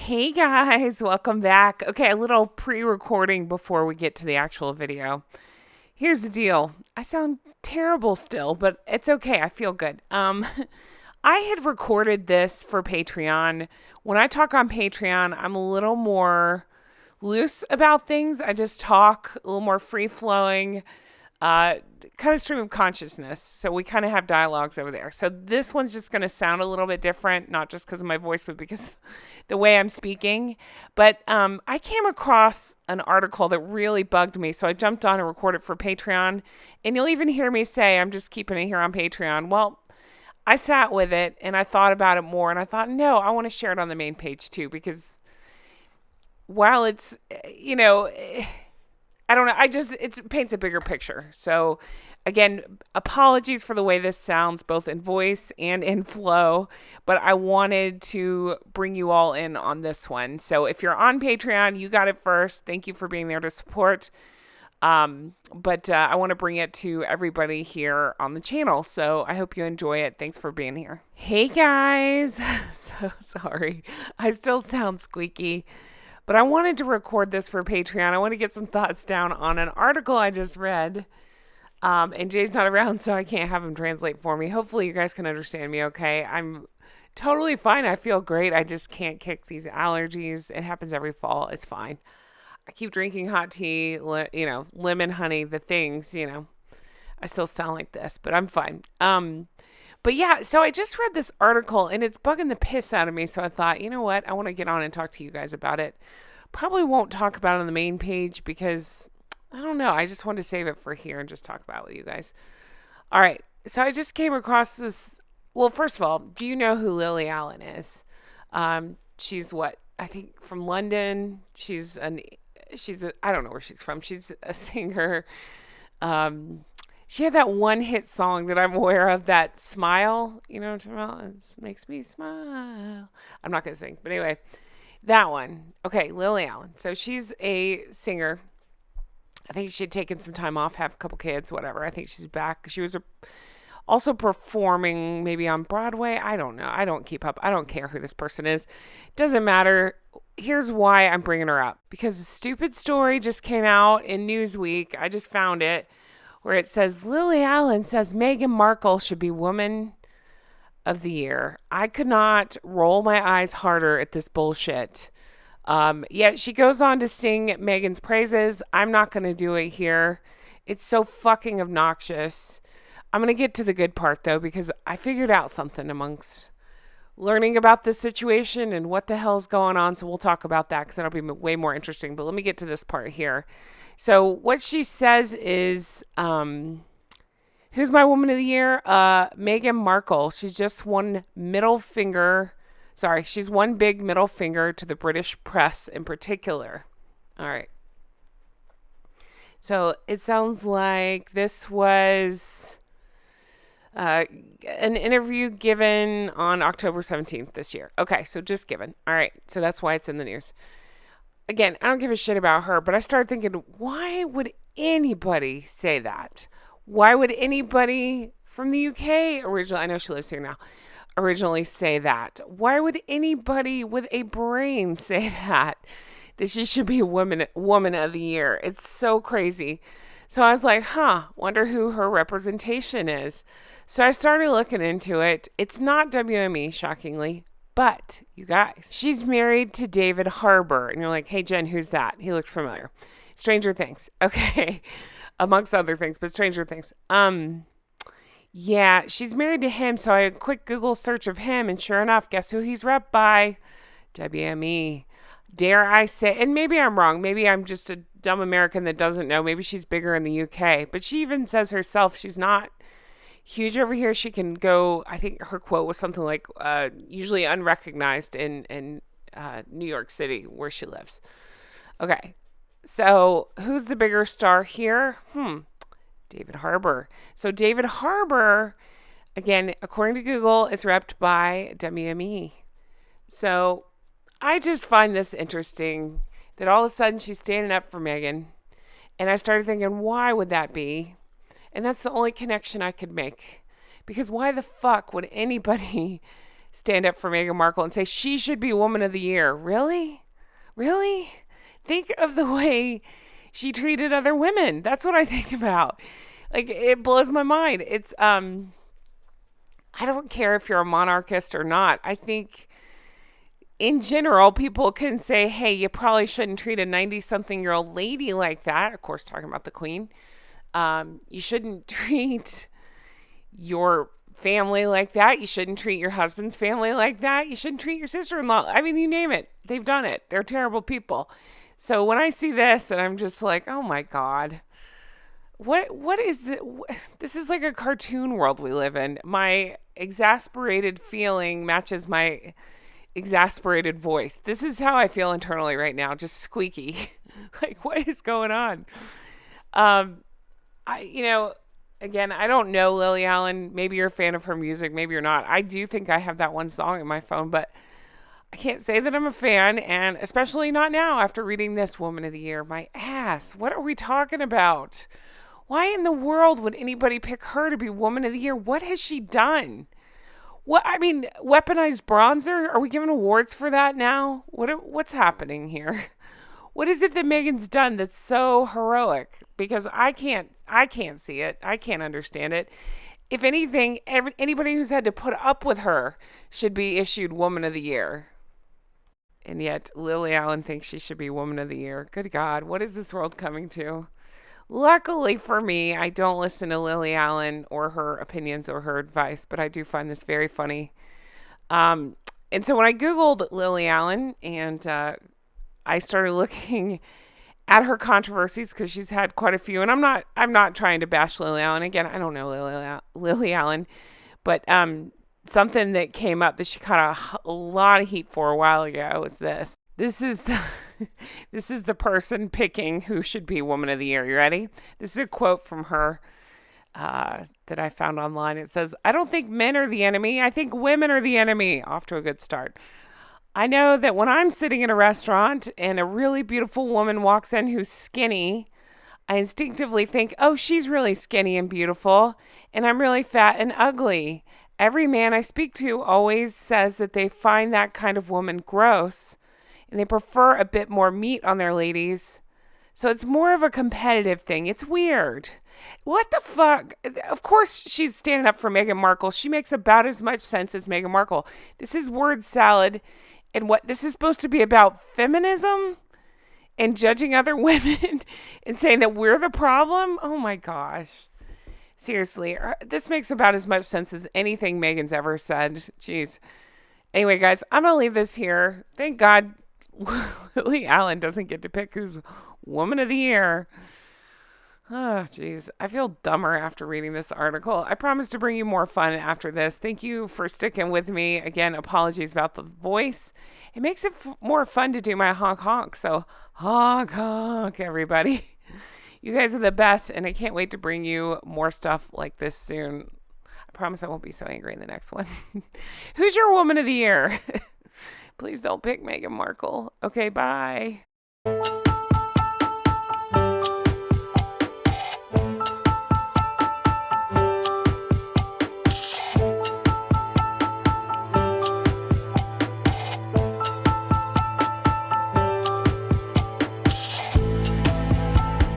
Hey guys, welcome back. Okay, a little pre-recording before we get to the actual video. Here's the deal. I sound terrible still, but it's okay. I feel good. I had recorded this for Patreon. When I talk on Patreon, I'm a little more loose about things. I just talk a little more free-flowing, kind of stream of consciousness. So we kind of have dialogues over there. So this one's just going to sound a little bit different, not just because of my voice, but because the way I'm speaking. But I came across an article that really bugged me. So I jumped on and recorded for Patreon. And you'll even hear me say, I'm just keeping it here on Patreon. Well, I sat with it and I thought about it more. And I thought, no, I want to share it on the main page too. Because while it's, I don't know. It paints a bigger picture. So again, apologies for the way this sounds, both in voice and in flow, but I wanted to bring you all in on this one. So if you're on Patreon, you got it first. Thank you for being there to support. But I want to bring it to everybody here on the channel. So I hope you enjoy it. Thanks for being here. Hey guys. So sorry. I still sound squeaky. But I wanted to record this for Patreon. I want to get some thoughts down on an article I just read. And Jay's not around, so I can't have him translate for me. Hopefully you guys can understand me okay. I'm totally fine. I feel great. I just can't kick these allergies. It happens every fall. It's fine. I keep drinking hot tea, lemon, honey, the things, I still sound like this, but I'm fine. But yeah, so I just read this article and it's bugging the piss out of me. So I thought, you know what? I want to get on and talk to you guys about it. Probably won't talk about it on the main page because I don't know. I just want to save it for here and just talk about it with you guys. All right. So I just came across this. Well, first of all, do you know who Lily Allen is? She's what? I think from London. I don't know where she's from. She's a singer. She had that one hit song that I'm aware of, that Smile, you know what I'm talking about? It makes me smile. I'm not going to sing, but anyway, that one. Okay, Lily Allen. So she's a singer. I think she had taken some time off, have a couple kids, whatever. I think she's back. She was also performing maybe on Broadway. I don't know. I don't keep up. I don't care who this person is. Doesn't matter. Here's why I'm bringing her up. Because a stupid story just came out in Newsweek. I just found it. Where it says, Lily Allen says Meghan Markle should be Woman of the Year. I could not roll my eyes harder at this bullshit. Yet she goes on to sing Meghan's praises. I'm not going to do it here. It's so fucking obnoxious. I'm going to get to the good part, though, because I figured out something amongst learning about this situation and what the hell's going on. So we'll talk about that because that'll be way more interesting. But let me get to this part here. So what she says is, who's my woman of the year? Meghan Markle. She's just one big middle finger to the British press in particular. All right. So it sounds like this was an interview given on October 17th this year. Okay, so just given. All right, so that's why it's in the news. Again, I don't give a shit about her, but I started thinking, why would anybody say that? Why would anybody from the UK originally, I know she lives here now, originally say that? Why would anybody with a brain say that she should be woman of the year? It's so crazy. So I was like, wonder who her representation is. So I started looking into it. It's not WME, shockingly. But, you guys, she's married to David Harbour. And you're like, hey, Jen, who's that? He looks familiar. Stranger Things. Okay. Amongst other things, but Stranger Things. Yeah, she's married to him. So I had a quick Google search of him. And sure enough, guess who he's rep by? WME. Dare I say, and maybe I'm wrong. Maybe I'm just a dumb American that doesn't know. Maybe she's bigger in the UK. But she even says herself she's not huge over here. She can go, I think her quote was something like, usually unrecognized in New York City where she lives. Okay. So who's the bigger star here? David Harbour. So David Harbour, again, according to Google, is repped by WME. So I just find this interesting that all of a sudden she's standing up for Meghan. And I started thinking, why would that be? And that's the only connection I could make. Because why the fuck would anybody stand up for Meghan Markle and say she should be Woman of the Year. Really? Really? Think of the way she treated other women. That's what I think about. Like, it blows my mind. I don't care if you're a monarchist or not. I think in general, people can say, hey, you probably shouldn't treat a 90-something-year-old lady like that. Of course, talking about the Queen. You shouldn't treat your family like that. You shouldn't treat your husband's family like that. You shouldn't treat your sister-in-law. I mean, you name it. They've done it. They're terrible people. So when I see this and I'm just like, oh my God, what is this? This is like a cartoon world we live in. My exasperated feeling matches my exasperated voice. This is how I feel internally right now, just squeaky. Like, what is going on? Um, you know, again, I don't know Lily Allen. Maybe you're a fan of her music. Maybe you're not. I do think I have that one song in my phone, but I can't say that I'm a fan, and especially not now after reading this Woman of the Year. My ass. What are we talking about? Why in the world would anybody pick her to be Woman of the Year? What has she done? What, I mean, weaponized bronzer? Are we giving awards for that now? What's happening here? What is it that Meghan's done that's so heroic? Because I can't see it. I can't understand it. If anything, anybody who's had to put up with her should be issued Woman of the Year. And yet Lily Allen thinks she should be Woman of the Year. Good God, what is this world coming to? Luckily for me, I don't listen to Lily Allen or her opinions or her advice, but I do find this very funny. And so when I Googled Lily Allen and I started looking at her controversies, because she's had quite a few, and I'm not trying to bash Lily Allen. Again, I don't know Lily Allen, but something that came up that she caught a lot of heat for a while ago was this. This is the person picking who should be Woman of the Year. You ready? This is a quote from her that I found online. It says, "I don't think men are the enemy. I think women are the enemy." Off to a good start. "I know that when I'm sitting in a restaurant and a really beautiful woman walks in who's skinny, I instinctively think, oh, she's really skinny and beautiful, and I'm really fat and ugly. Every man I speak to always says that they find that kind of woman gross, and they prefer a bit more meat on their ladies. So it's more of a competitive thing. It's weird." What the fuck? Of course she's standing up for Meghan Markle. She makes about as much sense as Meghan Markle. This is word salad. And what this is supposed to be about feminism and judging other women and saying that we're the problem? Oh my gosh. Seriously, this makes about as much sense as anything Meghan's ever said. Jeez. Anyway, guys, I'm going to leave this here. Thank God Lily Allen doesn't get to pick who's Woman of the Year. Oh, geez. I feel dumber after reading this article. I promise to bring you more fun after this. Thank you for sticking with me. Again, apologies about the voice. It makes it more fun to do my honk honk. So honk honk, everybody. You guys are the best, and I can't wait to bring you more stuff like this soon. I promise I won't be so angry in the next one. Who's your Woman of the Year? Please don't pick Meghan Markle. Okay, bye.